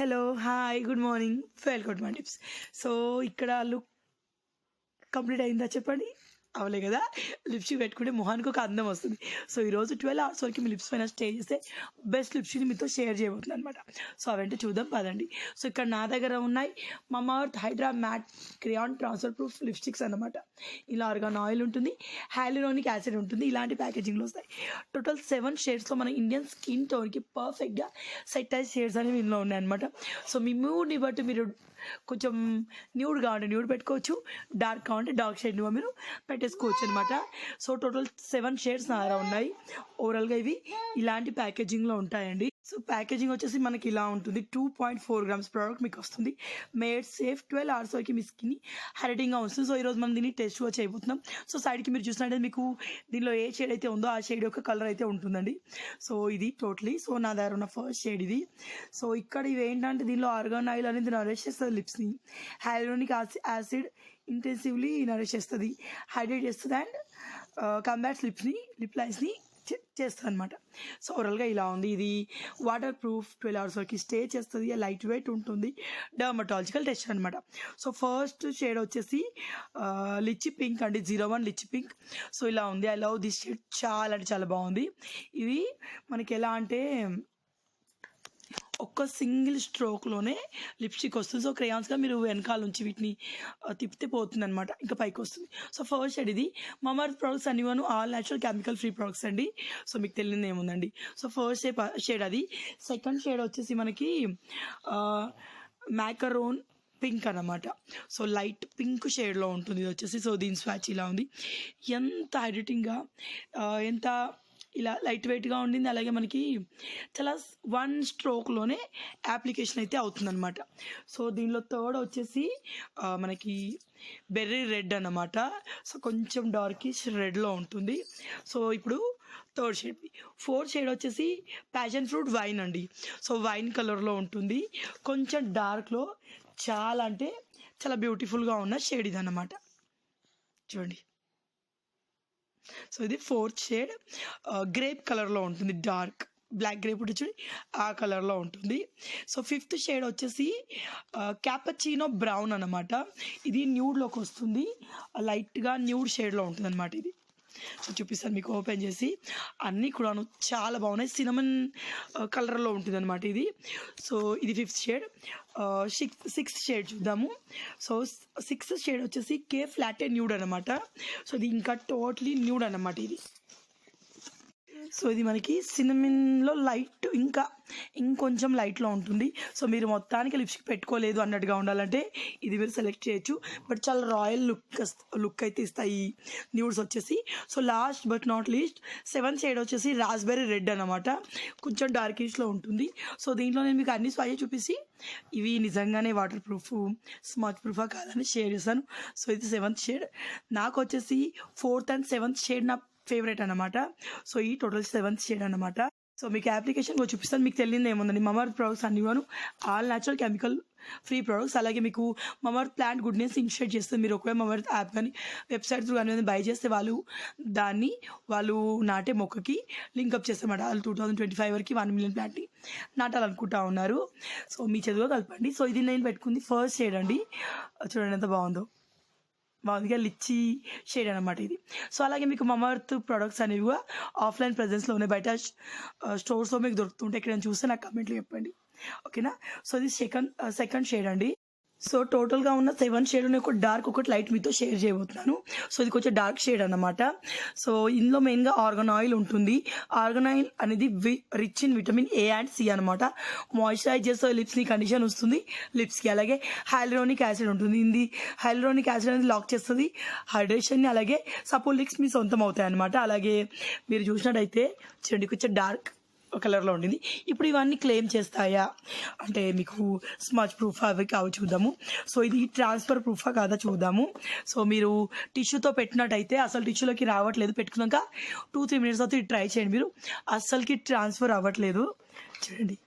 Hello, hi, good morning, welcome to my tips. So ఇక్కడ look complete అయిందా చెప్పండి? అవలే కదా. లిప్స్టిక్ పెట్టుకుంటే మొహానికి ఒక అందం వస్తుంది. సో ఈరోజు 12 అవర్స్ వరకు మీ లిప్స్ పైన స్టే చేస్తే బెస్ట్ లిప్స్టిక్ని మీతో షేర్ చేయబోతుంది అనమాట. సో అవంటే చూద్దాం పదండి. సో ఇక్కడ నా దగ్గర ఉన్నాయి Mamaearth hydra matte crayon transfer proof lipsticks అనమాట. ఇలా ఆర్గాన్ ఆయిల్ ఉంటుంది, హైలూరోనిక్ యాసిడ్ ఉంటుంది, ఇలాంటి ప్యాకేజింగ్లో వస్తాయి. టోటల్ 7 షేడ్స్లో మన ఇండియన్ స్కిన్ టోన్కి పర్ఫెక్ట్గా సెట్ అయ్యే షేడ్స్ అనేవి ఇందులో ఉన్నాయన్నమాట. సో మీ మూడ్ని బట్టి మీరు కొంచెం న్యూడ్ కావాలంటే న్యూడ్ పెట్టుకోవచ్చు, డార్క్ కావాలంటే డార్క్ షేడ్ మీరు పెట్టేసుకోవచ్చు అనమాట. సో టోటల్ 7 షేడ్స్ నా దగ్గర ఉన్నాయి. ఓవరాల్గా ఇవి ఇలాంటి ప్యాకేజింగ్లో ఉంటాయండి. సో ప్యాకేజింగ్ వచ్చేసి మనకి ఇలా ఉంటుంది. 2.4 grams ప్రోడక్ట్ మీకు వస్తుంది. మేడ్ సేఫ్ 12 hours వరకు మీ స్కిన్ని హైడ్రేటింగ్గా వస్తుంది. సో ఈరోజు మనం దీన్ని టెస్ట్ కూడా చేయబోతున్నాం. సో సైడ్కి మీరు చూసినట్టే మీకు దీనిలో ఏ షేడ్ అయితే ఉందో ఆ షేడ్ యొక్క కలర్ అయితే ఉంటుందండి. సో ఇది టోటలీ సో నా దగ్గర ఉన్న ఫస్ట్ షేడ్ ఇది. సో ఇక్కడ ఇవి ఏంటంటే దీనిలో ఆర్గాన్ ఆయిల్ అనేది నరిష్ చేస్తుంది లిప్స్ని, హైలూరోనిక్ యాసిడ్ ఇంటెన్సివ్లీ నరిష్ చేస్తుంది, హైడ్రేట్ చేస్తుంది అండ్ కంబాట్స్ లిప్ లైన్స్ని చేస్తుంది అనమాట. సో ఓవరాల్గా ఇలా ఉంది. ఇది వాటర్ ప్రూఫ్ 12 hours వరకు స్టే చేస్తుంది, లైట్ వెయిట్ ఉంటుంది, డర్మటాలజికల్ టెస్ట్ అనమాట. సో ఫస్ట్ షేడ్ వచ్చేసి లిచ్చి పింక్ అండి, 01 లిచ్చి పింక్. సో ఇలా ఉంది. ఐ లవ్ దిస్ షేడ్, చాలా అంటే చాలా బాగుంది. ఇది మనకి ఎలా అంటే ఒక్క సింగిల్ స్ట్రోక్లోనే లిప్స్టిక్ వస్తుంది. సో క్రేయాన్స్గా మీరు వెనకాల నుంచి వీటిని తిప్పితే పోతుంది అనమాట, ఇంకా పైకి వస్తుంది. సో ఫస్ట్ షేడ్ ఇది. మమాఎర్త్ ప్రోడక్ట్స్ అన్నివను all natural chemical free products అండి. సో మీకు తెలియదు ఏముందండి. సో ఫస్ట్ షేడ్ అది. సెకండ్ షేడ్ వచ్చేసి మనకి మ్యాకరోన్ పింక్ అనమాట. సో లైట్ పింక్ షేడ్లో ఉంటుంది ఇది వచ్చేసి. సో దీని స్వాచ్ ఇలా ఉంది. ఎంత హైడ్రేటింగ్గా, ఎంత ఇలా లైట్ వెయిట్గా ఉండింది. అలాగే మనకి చాలా 1 స్ట్రోక్లోనే అప్లికేషన్ అయితే అవుతుందన్నమాట. సో దీనిలో థర్డ్ వచ్చేసి మనకి బెర్రీ రెడ్ అన్నమాట. సో కొంచెం డార్కిష్ రెడ్లో ఉంటుంది. సో ఇప్పుడు థర్డ్ షేడ్. ఫోర్త్ షేడ్ వచ్చేసి ప్యాషన్ ఫ్రూట్ వైన్ అండి. సో వైన్ కలర్లో ఉంటుంది, కొంచెం డార్క్లో, చాలా అంటే చాలా బ్యూటిఫుల్గా ఉన్న షేడ్ ఇది అన్నమాట. చూడండి. సో ఇది ఫోర్త్ షేడ్. గ్రేప్ కలర్లో ఉంటుంది, డార్క్ బ్లాక్ గ్రేప్ ఉంటుంది చూడండి, ఆ కలర్లో ఉంటుంది. సో ఫిఫ్త్ షేడ్ వచ్చేసి క్యాపచినో బ్రౌన్ అనమాట. ఇది న్యూడ్లోకి వస్తుంది, లైట్గా న్యూడ్ షేడ్లో ఉంటుంది అనమాట ఇది. సో చూపిస్తాను మీకు ఓపెన్ చేసి. అన్నీ కూడాను చాలా బాగున్నాయి. సినమన్ కలర్లో ఉంటుంది అనమాట ఇది. సో ఇది ఫిఫ్త్ షేడ్. సిక్స్త్ షేడ్ చూద్దాము. సో సిక్స్త్ షేడ్ వచ్చేసి కే ఫ్లాటే న్యూడ్ అనమాట. సో ఇది ఇంకా టోటలీ న్యూడ్ అనమాట ఇది. సో ఇది మనకి సినమిన్లో లైట్, ఇంకొంచెం లైట్లో ఉంటుంది. సో మీరు మొత్తానికి లిప్స్టిక్ పెట్టుకోలేదు అన్నట్టుగా ఉండాలంటే ఇది మీరు సెలెక్ట్ చేయొచ్చు. బట్ చాలా రాయల్ లుక్ అయితే ఇస్తాయి న్యూడ్స్ వచ్చేసి. So last but not least 7th shade వచ్చేసి రాస్బెర్రీ రెడ్ అనమాట. కొంచెం డార్కిష్లో ఉంటుంది. సో దీంట్లో నేను మీకు అన్ని స్వాయి చూపిస్తే ఇవి నిజంగానే వాటర్ ప్రూఫ్, స్మచ్ ప్రూఫా కాదని షేర్ చేస్తాను. సో ఇది 7th షేడ్. నాకు వచ్చేసి 4th and 7th షేడ్ నా ఫేవరెట్ అనమాట. సో ఈ టోటల్ 7th షేడ్ అనమాట. సో మీకు అప్లికేషన్ కూడా చూపిస్తాను. మీకు తెలియదు ఏముందండి, మమాఎర్త్ ప్రోడక్ట్స్ అన్నివాను all natural chemical free products. అలాగే మీకు మమాఎర్త్ ప్లాంట్ గుడ్నెస్ ఇనిషియేట్ చేస్తే మీరు ఒకవేళ మమాఎర్త్ యాప్ కానీ వెబ్సైట్ త్రూ కానీ బై చేస్తే వాళ్ళు నాటే మొక్కకి లింకప్ చేస్తారన్నమాట. వాళ్ళు 2025 వరకు 1 million ప్లాంట్ని నాటాలనుకుంటా ఉన్నారు. సో మీ చదువుగా కలపండి. సో ఇది నేను పెట్టుకుంది ఫస్ట్ షేడ్ అండి. చూడండి ఎంత బాగుందిగా, లిచ్చి షేడ్ అనమాట ఇది. సో అలాగే మీకు మమాఎర్త్ ప్రోడక్ట్స్ అనేవి కూడా ఆఫ్లైన్ ప్రెజెన్స్లో ఉన్నాయి, బయట స్టోర్స్లో మీకు దొరుకుతుంటే ఎక్కడైనా చూస్తే నాకు కమెంట్లో చెప్పండి, ఓకేనా. సో ఇది సెకండ్ షేడ్ అండి. సో టోటల్గా ఉన్న 7 షేడ్ ఒక డార్క్, ఒకటి లైట్ మీతో షేర్ చేయబోతున్నాను. సో ఇది కొంచెం డార్క్ షేడ్ అనమాట. సో ఇందులో మెయిన్గా ఆర్గాన్ ఆయిల్ ఉంటుంది. ఆర్గాన్ ఆయిల్ అనేది rich in vitamin A and C అనమాట. మాయిశ్చరైజ్ చేస్తే లిప్స్ని కండిషన్ వస్తుంది లిప్స్కి. అలాగే హైలూరోనిక్ యాసిడ్ ఉంటుంది. ఇది హైలూరోనిక్ యాసిడ్ అనేది లాక్ చేస్తుంది హైడ్రేషన్ని. అలాగే సపోర్ట్ లిప్స్ మీ సొంతం అవుతాయి అనమాట. అలాగే మీరు చూసినట్టయితే చూడండి కొంచెం డార్క్ కలర్లో ఉండింది. ఇప్పుడు ఇవన్నీ క్లెయిమ్ చేస్తాయా అంటే మీకు స్మచ్ ప్రూఫ్ అవి కావు చూద్దాము. సో ఇది ట్రాన్స్ఫర్ ప్రూఫా కాదా చూద్దాము. సో మీరు టిష్యూతో పెట్టినట్టయితే అసలు టిష్యూలోకి రావట్లేదు. పెట్టుకున్నాక 2-3 minutes అవుతుంది ట్రై చేయండి. మీరు అస్సలకి ట్రాన్స్ఫర్ అవ్వట్లేదు, చూడండి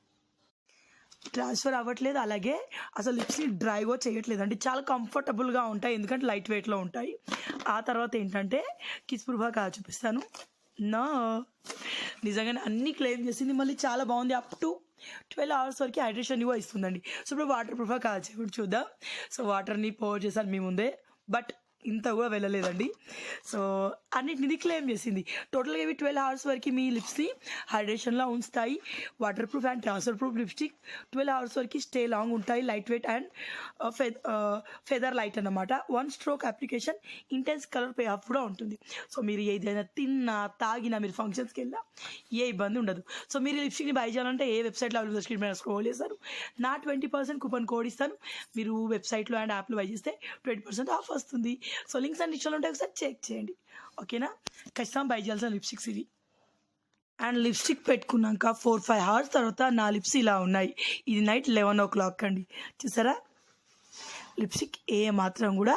ట్రాన్స్ఫర్ అవ్వట్లేదు. అలాగే అసలు లిప్స్ని డ్రైగా చేయట్లేదు అంటే చాలా కంఫర్టబుల్గా ఉంటాయి, ఎందుకంటే లైట్ వెయిట్లో ఉంటాయి. ఆ తర్వాత ఏంటంటే కిస్ ప్రూఫా కాదా చూపిస్తాను. నా నిజంగానే అన్ని క్లెయిమ్ చేసింది, మళ్ళీ చాలా బాగుంది. అప్ టు 12 hours వరకు హైడ్రేషన్ కూడా ఇస్తుందండి. సో ఇప్పుడు వాటర్ ప్రూఫా కాదు ఇప్పుడు చూద్దాం. సో వాటర్ని పోర్ చేశాను మీ ముందే, బట్ ఇంత కూడా వెళ్ళలేదండి. సో అన్నిటిని క్లెయిమ్ చేసింది. టోటల్గా ఇవి 12 hours వరకు మీ లిప్స్ని హైడ్రేషన్లో ఉంచుతాయి. Water proof and transfer proof lipstick 12 hours వరకు స్టే లాంగ్ ఉంటాయి. Light weight and feather light అన్నమాట. 1 stroke application, intense colour pay of కూడా ఉంటుంది. సో మీరు ఏదైనా తిన్నా తాగినా మీరు ఫంక్షన్స్కి వెళ్ళినా ఏ ఇబ్బంది ఉండదు. సో మీరు లిప్స్టిక్ని బై చేయాలంటే ఏ వెబ్సైట్లో అవైలబుల్ స్క్రీన్ మీద స్క్రోల్ చేస్తారు. నా 20% కూపన్ కోడ్ ఇస్తాను. మీరు వెబ్సైట్లో అండ్ యాప్లో బై చేస్తే 20% ఆఫ్ వస్తుంది. సో లింక్స్ అండ్ డిస్క్రిప్షన్లో ఉంటాయి, ఒకసారి చెక్ చేయండి. ఓకేనా? ఖచ్చితంగా బై చేయాల్సిన లిప్స్టిక్స్ ఇవి. అండ్ లిప్స్టిక్ పెట్టుకున్నాక 4-5 hours తర్వాత నా లిప్స్ ఇలా ఉన్నాయి. ఇది నైట్ 11 o'clock అండి. చూసారా, లిప్స్టిక్ ఏ మాత్రం కూడా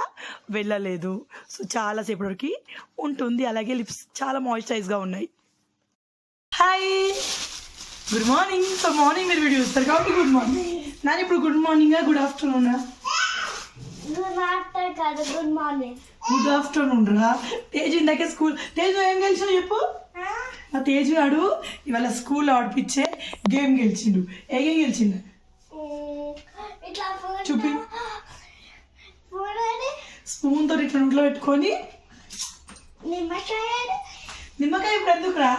వెళ్ళలేదు. సో చాలాసేపటి వరకు ఉంటుంది. అలాగే లిప్స్ చాలా మాయిశ్చరైజ్గా ఉన్నాయి. Hi, good morning. So morning మీరు వీడియో చూస్తారు కాబట్టి గుడ్ మార్నింగ్. నేను ఇప్పుడు గుడ్ మార్నింగా గుడ్ ఆఫ్టర్నూనా? గుడ్ ఆఫ్టర్నూన్ రా. తేజు ఇందాకే స్కూల్. తేజు ఏం గెలిచావు చెప్పు. నా తేజు గాడు ఇవాళ స్కూల్ ఆడిపించే గేమ్ గెలిచిండు. ఏ గేమ్ గెలిచిండు చూపి. స్పూన్తో ఇట్లా నోట్లో పెట్టుకొని నిమ్మకాయ ఇప్పుడు ఎందుకు రా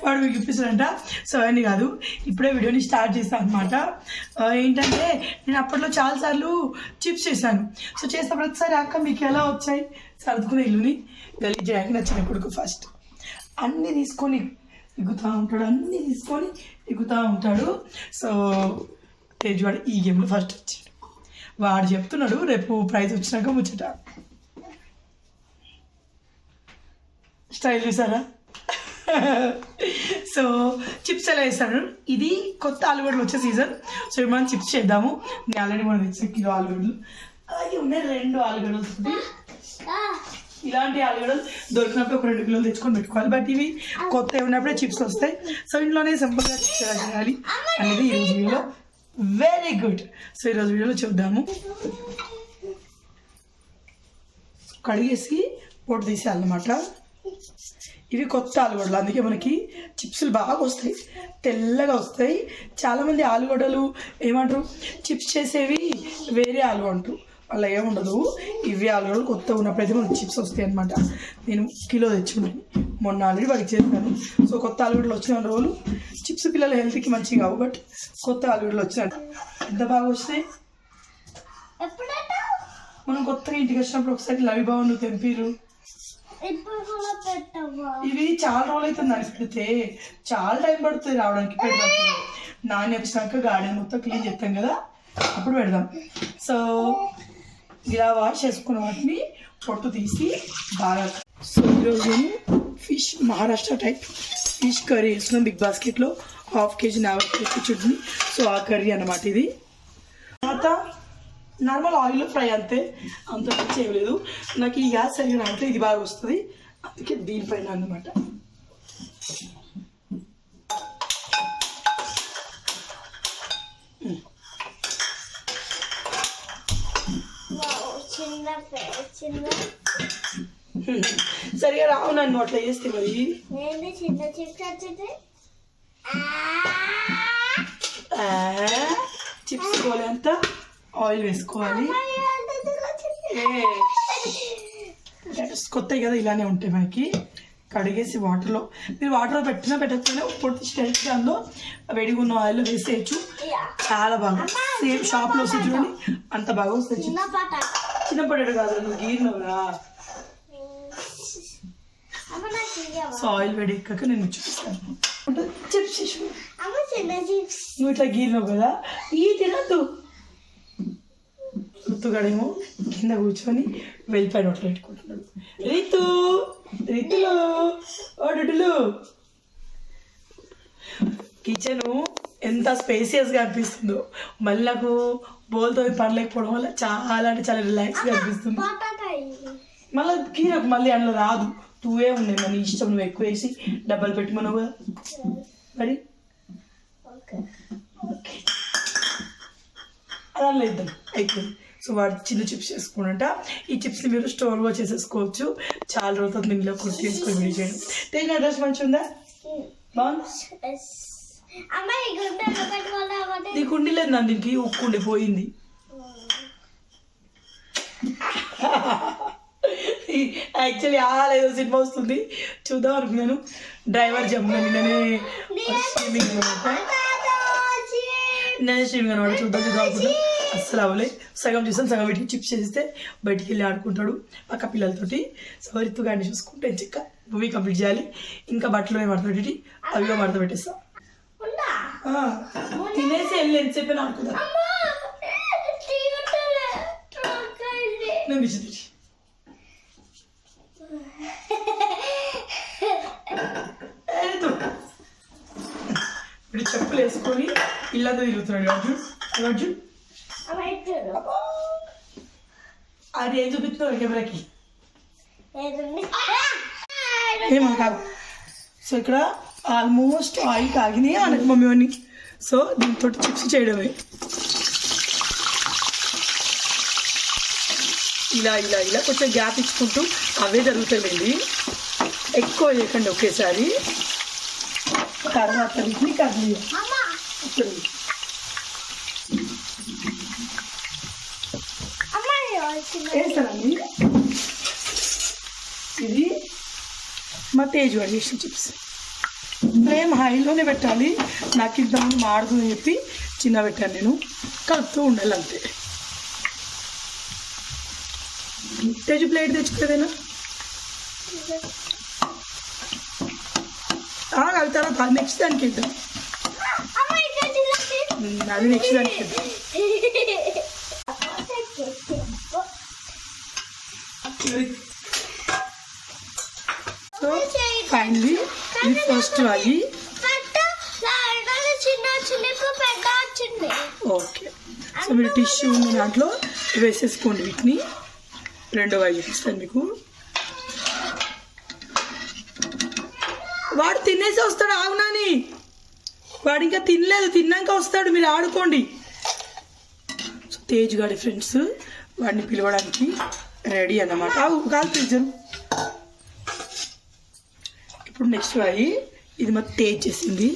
వాడు మీకు ఇప్పిస్తాడంట. సో అవన్నీ కాదు, ఇప్పుడే వీడియోని స్టార్ట్ చేస్తాను అనమాట. ఏంటంటే నేను అప్పట్లో చాలాసార్లు చిప్స్ చేశాను. సో చేసిన ప్రతిసారి అక్క మీకు ఎలా వచ్చాయి సర్దుకునే ఇల్లుని గలీజ్ చేయడానికి నా చిన్న కొడుకు ఫస్ట్ అన్నీ తీసుకొని ఎగుతూ ఉంటాడు, అన్నీ తీసుకొని ఎగుతూ ఉంటాడు. సో తేజ్ వాడు ఈ గేమ్లో ఫస్ట్ వచ్చాడు. వాడు చెప్తున్నాడు రేపు ప్రైజ్ వచ్చినాక ముచ్చట. స్టైల్ చూసారా? సో చిప్స్ ఎలా వేస్తాను. ఇది కొత్త ఆలుగడ్డలు వచ్చే సీజన్. సో ఇప్పుడు మనం చిప్స్ చేద్దాము. నేను ఆల్రెడీ మనం తెచ్చే కిలో ఆలుగడ్డలు అలాగే ఉన్నాయి. 2 ఆలుగడ్డలు వస్తుంది. ఇలాంటి ఆలుగడ్డలు దొరికినప్పుడు ఒక 2 కిలోలు తెచ్చుకొని పెట్టుకోవాలి. బట్ ఇవి కొత్త ఉన్నప్పుడే చిప్స్ వస్తాయి. సో ఇంట్లోనే సింపుల్గా చిప్స్ ఎలా చేయాలి అనేది ఈరోజు వీడియోలో. Very good. సో ఈరోజు వీడియోలో చూద్దాము. కడిగేసి పొట్టు తీసేయాలన్నమాట. ఇవి కొత్త ఆలుగడ్డలు, అందుకే మనకి చిప్స్లు బాగా వస్తాయి, తెల్లగా వస్తాయి. చాలామంది ఆలుగడ్డలు ఏమంటారు చిప్స్ చేసేవి వేరే ఆలు అంటారు. అలా ఏముండదు. ఇవి ఆలుగడ్డలు కొత్త ఉన్నప్పుడైతే మనకి చిప్స్ వస్తాయి అనమాట. నేను కిలో తెచ్చుకున్నాను మొన్న, ఆల్రెడీ వాడికి చేస్తాను. సో కొత్త ఆలుగడ్డలు వచ్చిన రోజులు చిప్స్ పిల్లల హెల్త్కి మంచిగా కావు, బట్ కొత్త ఆలుగడ్డలు వచ్చినాయి. ఎంత బాగా వస్తాయి. మనం కొత్తగా ఇంటికి వచ్చినప్పుడు ఒకసారి లవి బాగుండు తెంపిరు. ఇవి చాలా రోజులు అవుతుంది నాకు పెడితే, చాలా టైం పడుతుంది రావడానికి. పెడదాం నాన్న వచ్చినాక గార్డెన్ మొత్తం క్లీన్ చేస్తాం కదా, అప్పుడు పెడదాం. సో ఇలా వాష్ చేసుకున్న వాటిని పొట్టు తీసి బాగా. సో ఈరోజు నేను fish Maharashtra type fish curry వేసుకున్నాం. బిగ్ బాస్కెట్లో 1/2 kg నావకి చుట్నీ. సో ఆ కర్రీ అన్నమాట ఇది. తర్వాత నార్మల్ ఆయిల్లో ఫ్రై అంతే, అంత చేయలేదు. నాకు ఈ గ్యాస్ సరిగా అంటే ఇది బాగా వస్తుంది, అందుకే దీనిపైన అన్నమాట. సరిగా రావు నన్ను అట్లా చేస్తే మరి. చిప్స్ కోలే అంత ఆయిల్ వేసుకోవాలి. కొత్తవి కదా ఇలానే ఉంటాయి మనకి. కడిగేసి వాటర్లో, మీరు వాటర్లో పెట్టినా పెట్టకపోయినా పొట్టి స్టైల్గా అందులో వేడిగా ఉన్న ఆయిల్లో వేసేయచ్చు. చాలా బాగా సేమ్ షాప్లో వస్తుంది చూడండి, అంత బాగా వస్తుంది. చిన్న పొటాటో కాదు, నువ్వు గీరినవురా. సో ఆయిల్ వేడి ఎక్కాక నేను చూపిస్తాను. చిప్స్ నువ్వు ఇట్లా గీరినావు కదా, ఈ తినద్దు. ఋతుగాడేమో కింద కూర్చొని వెళ్ళిపోయి నోట్లో పెట్టుకుంటున్నాడు. రితులు ఓడులు. కిచెను ఎంత స్పేసియస్గా అనిపిస్తుందో. మళ్ళీ నాకు బోల్తో పడలేకపోవడం వల్ల చాలా అంటే చాలా రిలాక్స్గా అనిపిస్తుంది. మళ్ళీ కీరకు మళ్ళీ అందులో రాదు, 2 ఉన్నాయి. మన ఇష్టం, నువ్వు ఎక్కువ వేసి డబ్బాలు పెట్టుకున్నావు కదా మరి. అలా ఇద్దాం అయిపోయింది. సో వాడు చిన్న చిప్స్ చేసుకున్నట. ఈ చిప్స్ని మీరు స్టోర్గా చేసేసుకోవచ్చు. చాలా రోజులు ఇంట్లో కుర్తి చేసుకొని వీడి చేయడం. తేజ్ డ్రెస్ మంచిగా ఉందా? బాగుంది. నీ కుండి లేదు నా దీనికి ఉక్కుండి పోయింది. యాక్చువల్లీ ఏదో సినిమా వస్తుంది చూద్దాం అనుకున్నాను. డ్రైవర్ జమ్ము నిన్ననే స్ట్రీమింగ్ అనమాట చూద్దాం అనుకున్నాను. అస్సలు అవ్వలే. సగం చూసాను, సగం వీటికి చిప్స్ చేస్తే బయటికి వెళ్ళి ఆడుకుంటాడు పక్క పిల్లలతోటి. సో రితు గారిని చూసుకుంటే చిక్క మూవీ కంప్లీట్ చేయాలి. ఇంకా బట్టలు ఏమి మడత పెట్టి అవిగా మడత పెట్టేస్తా. తినేసి వెళ్ళి ఎంతసేపు ఆడుకుందా నువ్వు ఇచ్చి ఇప్పుడు చెప్పులు వేసుకొని ఇల్లంతా తిరుగుతున్నాడు అర్జున్. అర్జున్ అది ఏం చూపిస్తున్నావు కెమెరాకి ఏమో కాదు. సో ఇక్కడ ఆల్మోస్ట్ ఆయిల్ కాగినాయి అనకు మమ్మీ అని. సో దీంతో చిప్స్ చేయడమే ఇలా ఇలా ఇలా కొంచెం గ్యాప్ ఇచ్చుకుంటూ అవే జరుగుతాయండి. ఎక్కువ చేయకండి ఒకేసారి. తర్వాత వీటిని కర్రీ వేస్తానండి. ఇది మా తేజ్ వాడి చేసిన చిప్స్. ఫ్లేమ్ హైలోనే పెట్టాలి. నాకు ఇంతకుముందు మాడుతుందని చెప్పి చిన్న పెట్టాను నేను. కలుపుతూ ఉండాలి అంతే. తేజు ప్లేట్ తెచ్చుకోదేనా అవి తర్వాత నెక్స్ట్ దానికి ఇద్దాం. అది నెక్స్ట్ దానికి ఇద్దాం. సో ఫైనలీ ఇది ఫస్ట్ అయ్యి ఓకే. సో మీరు టిష్యూ ఉన్న దాంట్లో వేసేసుకోండి. వీటిని రెండో వాయి చూపిస్తాను మీకు. వాడు తినేసి వస్తాడు. ఆగునాని వాడు ఇంకా తినలేదు, తిన్నాక వస్తాడు. మీరు ఆడుకోండి. సో తేజ్ గారి ఫ్రెండ్స్ వాడిని పిలవడానికి రెడీ అన్నమాట. కాదు పిలిచారు. ఇప్పుడు నెక్స్ట్ వాయి ఇది మా తేజ్ చేసింది.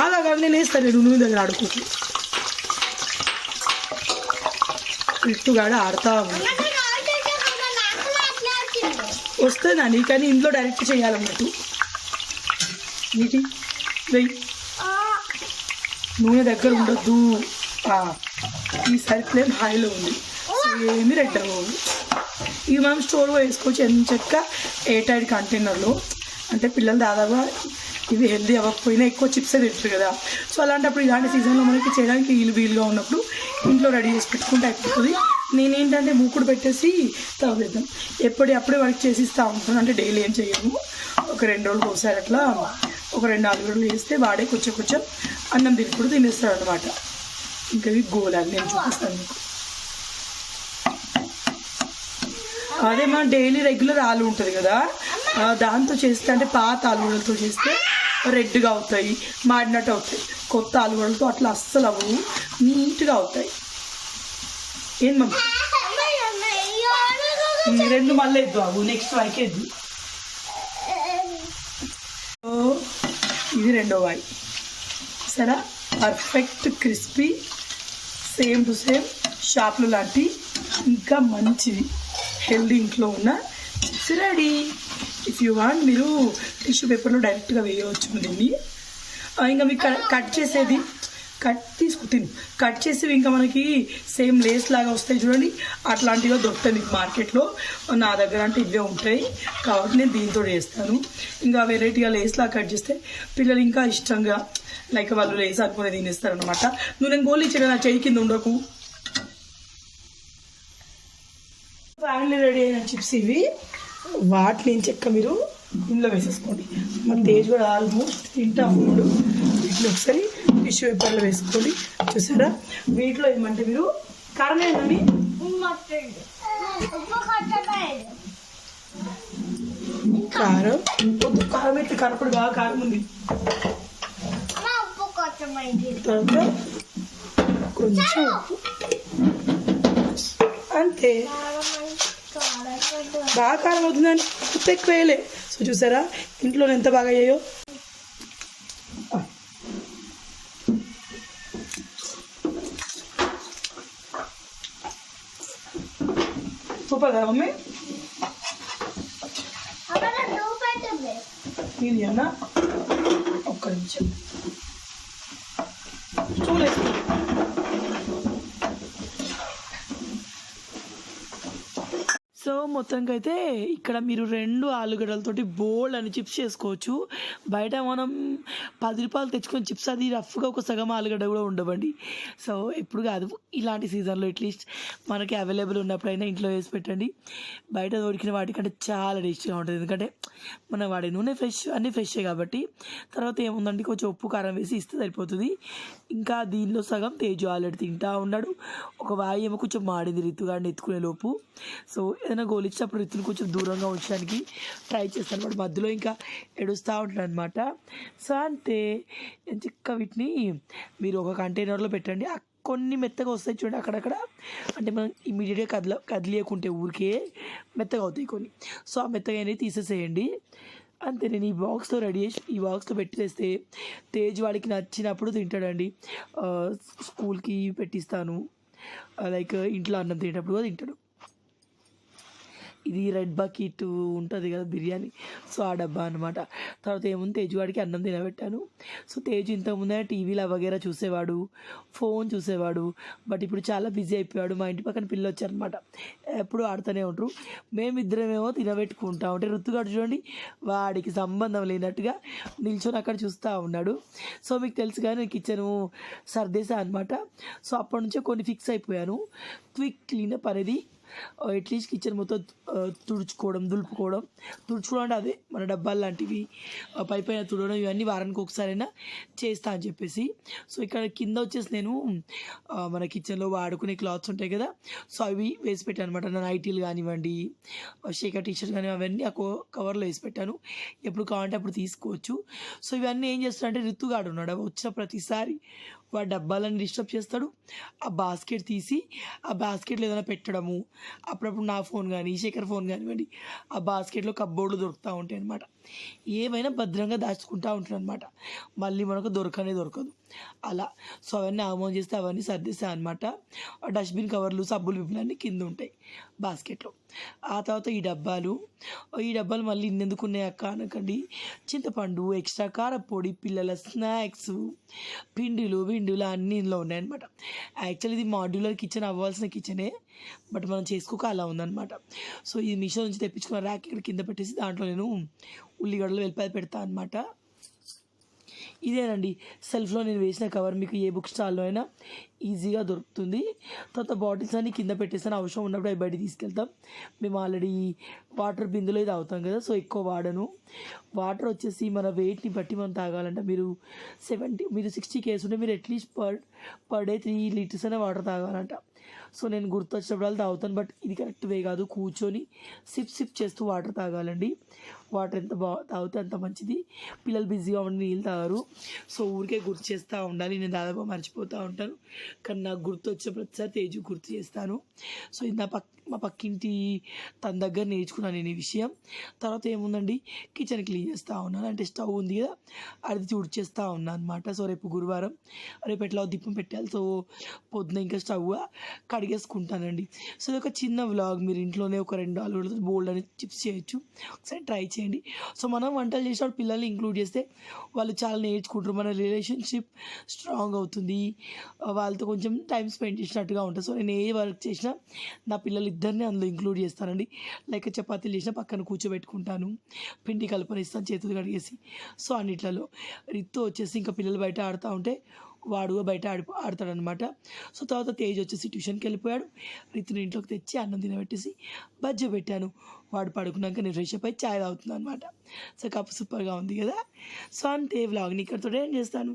అలాగా నేను వేస్తాను. నువ్వు దగ్గర ఆడుకోవచ్చు. ఇట్టుగాడ ఆడుతా వస్తుందని కానీ ఇంట్లో డైరెక్ట్ చేయాలన్నట్టు. నీటి వెయ్యి నూనె దగ్గర ఉండొద్దు. ఈసారి ఫ్లేమ్ హైలో ఉంది. సో ఏమి రెడ్ అవ్వదు. ఇవి మనం స్టోర్లో వేసుకోవచ్చు ఎంచక్క ఎయిర్ టైట్ కంటైనర్లో. అంటే పిల్లలు దాదాపుగా ఇవి హెల్దీ అవ్వకపోయినా ఎక్కువ చిప్సే తింటారు కదా. సో అలాంటప్పుడు ఇలాంటి సీజన్లో మనకి చేయడానికి వీలుగా ఉన్నప్పుడు ఇంట్లో రెడీ చేసి పెట్టుకుంటే అయిపోతుంది. నేనేంటంటే మూకుడు పెట్టేసి తవ్వేద్దాం ఎప్పుడే వాడికి చేసి ఇస్తూ ఉంటాను. అంటే డైలీ ఏం చేయము. ఒక 2 రోజులకు ఒకసారి అట్లా ఒక 2-4 రోజులు వేస్తే వాడే కొంచెం అన్నం తినప్పుడు తినేస్తాడు అనమాట. ఇంకా ఇవి గోలాలు నేను చూపిస్తాను మీకు. అదే మన డైలీ రెగ్యులర్ ఆలు ఉంటుంది కదా, దాంతో చేస్తే అంటే పాత ఆలుగడ్డలతో చేస్తే రెడ్గా అవుతాయి, మాడినట్టు అవుతాయి. కొత్త ఆలుగడ్డలతో అట్లా అస్సలు అవ్వవు, నీట్గా అవుతాయి. ఏం మమ్మీ 2 మళ్ళీ ఎద్దు అవు నెక్స్ట్ వాయికి ఎద్దు. ఇది రెండో వాయి సరే. Perfect crispy same to same షాప్లో లాంటి ఇంకా మంచిది హెల్దీ ఇంట్లో ఉన్న chips ready. If you want మీరు టిష్యూ పేపర్లో డైరెక్ట్గా వేయవచ్చు దీన్ని. ఇంకా మీకు కట్ చేసేది కట్ చేసి ఇంకా మనకి సేమ్ లేస్ లాగా వస్తాయి చూడండి, అట్లాంటివి దొరుకుతాయి మీకు మార్కెట్లో. నా దగ్గర అంటే ఇవే ఉంటాయి కాబట్టి నేను దీంతో చేస్తాను. ఇంకా వెరైటీగా లేస్ లాగా కట్ చేస్తే పిల్లలు ఇంకా ఇష్టంగా లైక్ వాళ్ళు లేస్ అనుకునే తినేస్తారనమాట. నువ్వు నేను గోల్ ఇచ్చాను, నా చెయ్యి కింద ఉండకు. ఫ్యామిలీ రెడీ అయిన చిప్స్ ఇవి. వాటిని చెక్క మీరు ఇందులో వేసేసుకోండి. మన తేజ్ కూడా ఆల్మోస్ట్ తింటా ఉన్నాడు. వీటిలో ఒకసారి టిష్యూ పేపర్లో వేసుకోండి. చూసారా వీటిలో ఏమంటే మీరు కారం ఏంటండి, కారం కారం అయితే కరపడు బాగా కారం ఉంది. తర్వాత కొంచెం అంతే, బాగా కారం అవుతుందని ఉప్పు ఎక్కువ వేయలే. సో చూసారా ఇంట్లో ఎంత బాగా అయ్యాయో. సూపర్ కదా మమ్మీ? ఇది అన్న ఒక్క నిమిషం చూడలేదు. సో మొత్తానికి అయితే ఇక్కడ మీరు 2 ఆలుగడ్డలతోటి బోల్డ్ అని చిప్స్ చేసుకోవచ్చు. బయట మనం 10 రూపాయలు తెచ్చుకొని చిప్స్ అది రఫ్గా ఒక సగం ఆలుగడ్డ కూడా ఉండవండి. సో ఎప్పుడు కాదు, ఇలాంటి సీజన్లో అట్లీస్ట్ మనకి అవైలబుల్ ఉన్నప్పుడైనా ఇంట్లో వేసి పెట్టండి. బయట దొరికిన వాటికంటే చాలా టేస్టీగా ఉంటుంది. ఎందుకంటే మనం వాడే నూనె ఫ్రెష్, అన్నీ ఫ్రెషే కాబట్టి. తర్వాత ఏముందండి, కొంచెం ఉప్పు కారం వేసి ఇస్తే సరిపోతుంది. ఇంకా దీనిలో సగం తేజు ఆల్రెడీ తింటా ఉన్నాడు. ఒక వాయి ఏమో కొంచెం మాడింది రితుగాడిని ఎత్తుకునే లోపు. సో ఏదైనా గోలిచ్చినప్పుడు రితుని కొంచెం దూరంగా ఉంచడానికి ట్రై చేస్తాను. వాడు మధ్యలో ఇంకా ఏడుస్తూ ఉంటాడు అనమాట. సో అంతే, చిక్క వీటిని మీరు ఒక కంటైనర్లో పెట్టండి. కొన్ని మెత్తగా వస్తాయి చూడండి అక్కడక్కడ, అంటే మనం ఇమీడియట్గా కదిలేకుంటే ఊరికే మెత్తగా అవుతాయి కొన్ని. సో ఆ మెత్తగా అనేది తీసేసేయండి. అంతే, నేను ఈ బాక్స్లో రెడీ చేసి ఈ బాక్స్లో పెట్టేస్తే తేజ్ వాడికి నచ్చినప్పుడు తింటాడండి. స్కూల్కి పెట్టిస్తాను, లైక్ ఇంట్లో అన్నం తినేటప్పుడు కూడా తింటాడు. ఇది రెడ్ బకెట్ ఉంటుంది కదా బిర్యానీ, సో ఆ డబ్బా అనమాట. తర్వాత ఏముంది, తేజు వాడికి అన్నం తినబెట్టాను. సో తేజు ఇంతకుముందే టీవీలో వగేరా చూసేవాడు, ఫోన్ చూసేవాడు. బట్ ఇప్పుడు చాలా బిజీ అయిపోయాడు. మా ఇంటి పక్కన పిల్లలు వచ్చారనమాట, ఎప్పుడు ఆడుతూనే ఉంటారు. మేమిద్దరమేమో తినబెట్టుకుంటా ఉంటే రుతుగాడు చూడండి, వాడికి సంబంధం లేనట్టుగా నిల్చొని అక్కడ చూస్తూ ఉన్నాడు. సో మీకు తెలుసు కానీ నేను కిచెను సర్దేశా అనమాట. సో అప్పటి నుంచే కొన్ని ఫిక్స్ అయిపోయాను. క్విక్ క్లీనప్ అనేది అట్లీస్ట్ కిచెన్ మొత్తం తుడుచుకోవడం అంటే అదే మన డబ్బాలు లాంటివి పైన తుడవడం, ఇవన్నీ వారానికి ఒకసారైనా చేస్తా అని చెప్పేసి. సో ఇక్కడ కింద వచ్చేసి నేను మన కిచెన్లో వాడుకునే క్లాత్స్ ఉంటాయి కదా, సో అవి వేసి పెట్టాను అనమాట. నా నైటీలు కానివ్వండి, షేకర్ టీషర్ట్ కానీ అవన్నీ ఆ కవర్లో వేసి పెట్టాను. ఎప్పుడు కావాలంటే అప్పుడు తీసుకోవచ్చు. సో ఇవన్నీ ఏం చేస్తాడంటే, రితుగాడు ఉన్నాడు, వచ్చిన ప్రతిసారి వాడు డబ్బాలను డిస్టర్బ్ చేస్తాడు. ఆ బాస్కెట్ తీసి ఆ బాస్కెట్లో ఏదైనా పెట్టడము, అప్పుడప్పుడు నా ఫోన్ కానీ శేఖర్ ఫోన్ కానివ్వండి ఆ బాస్కెట్లో కప్బోర్డ్లు దొరుకుతూ ఉంటాయి అనమాట. ఏమైనా భద్రంగా దాచుకుంటూ ఉంటాడు అనమాట, మళ్ళీ మనకు దొరకదు అలా. సో అవన్నీ ఆమోన్ చేస్తే అవన్నీ సర్దిస్తాయి అనమాట. డస్ట్బిన్ కవర్లు, సబ్బులు, బిబ్బులు అన్నీ కింద ఉంటాయి బాస్కెట్లో. ఆ తర్వాత ఈ డబ్బాలు మళ్ళీ ఇన్నెందుకు ఉన్నాయి అక్క అనకండి. చింతపండు, ఎక్స్ట్రా కారపొడి, పిల్లల స్నాక్స్, పిండిలు అన్నీ ఇందులో ఉన్నాయన్నమాట. యాక్చువల్లీ ఇది మాడ్యులర్ కిచెన్ అవ్వాల్సిన కిచెనే, బట్ మనం చేసుకోక అలా ఉందన్నమాట. సో ఈ మిషన్ నుంచి తెప్పించుకున్న ర్యాక్ ఇక్కడ కింద పెట్టేసి దాంట్లో నేను ఉల్లిగడ్డలు వెల్లిపాయలు పెడతా అనమాట. ఇదేనండి సెల్ఫ్లో నేను వేసిన కవర్, మీకు ఏ బుక్ స్టాల్లో అయినా ఈజీగా దొరుకుతుంది. తర్వాత బాటిల్స్ అన్ని కింద పెట్టేస్తాను, అవసరం ఉన్నప్పుడు అవి బయట తీసుకెళ్తాం. మేము ఆల్రెడీ వాటర్ బిందులో తాగుతాం కదా, సో ఎక్కువ వాడను. వాటర్ వచ్చేసి మన వెయిట్ని బట్టి మనం తాగాలంటే మీరు 60 కేసు ఉంటే మీరు అట్లీస్ట్ పర్ డే 3 లీటర్స్ అయినా వాటర్ తాగాలంట. సో నేను గుర్తొచ్చినప్పుడు తాగుతాను, బట్ ఇది కరెక్ట్ వే కాదు. కూర్చొని సిప్ చేస్తూ వాటర్ తాగాలండి. వాటర్ ఎంత తాగితే అంత మంచిది. పిల్లలు బిజీగా ఉండి నీళ్ళు తాగరు. సో ఊరికే గుర్తు చేస్తూ ఉండాలి. నేను దాదాపు మర్చిపోతూ ఉంటాను, కానీ నాకు గుర్తు వచ్చిన ప్రతిసారి తేజు గుర్తు చేస్తాను. సో ఇది మా పక్కింటి తన దగ్గర నేర్చుకున్నాను నేను ఈ విషయం. తర్వాత ఏముందండి, కిచెన్ క్లీన్ చేస్తూ ఉన్నాను, అంటే స్టవ్ ఉంది కదా అది తుడిచేస్తూ ఉన్నాను అనమాట. సో రేపు గురువారం, రేపు ఎట్లా దీపం పెట్టాలి, సో పొద్దున ఇంకా స్టవ్ కడిగేసుకుంటానండి. సో ఇది ఒక చిన్న వ్లాగ్. మీరు ఇంట్లోనే ఒక 2 ఆలుగడ్డలతో బోల్డ్ అని చిప్స్ చేయొచ్చు, ఒకసారి ట్రై చేయండి. సో మనం వంటలు చేసినప్పుడు పిల్లల్ని ఇంక్లూడ్ చేస్తే వాళ్ళు చాలా నేర్చుకుంటారు, మన రిలేషన్షిప్ స్ట్రాంగ్ అవుతుంది, వాళ్ళతో కొంచెం టైం స్పెండ్ చేసినట్టుగా ఉంటుంది. సో నేను ఏ వర్క్ చేసినా నా పిల్లలు ఇద్దరిని అందులో ఇంక్లూడ్ చేస్తానండి. లైక్ చపాతీలు చేసినా పక్కన కూర్చోబెట్టుకుంటాను, పిండి కలుపనిస్తాను చేతులు కడిగేసి. సో అన్నిట్లలో రిత్తు వచ్చేసి ఇంకా పిల్లలు బయట ఆడుతూ ఉంటే వాడు బయట ఆడతాడనమాట. సో తర్వాత తేజ్ వచ్చేసి ట్యూషన్కి వెళ్ళిపోయాడు. రితుని ఇంట్లోకి తెచ్చి అన్నం తినబెట్టేసి బజ్జ పెట్టాను. వాడు పడుకున్నాక నేను ఫ్రెష్ అప్ అయి చాయ్ తాగుతున్నాను అనమాట. సో కప్పు సూపర్గా ఉంది కదా. సో అంతే, వ్లాగ్ని ఇక్కడితో ఏం చేస్తాను.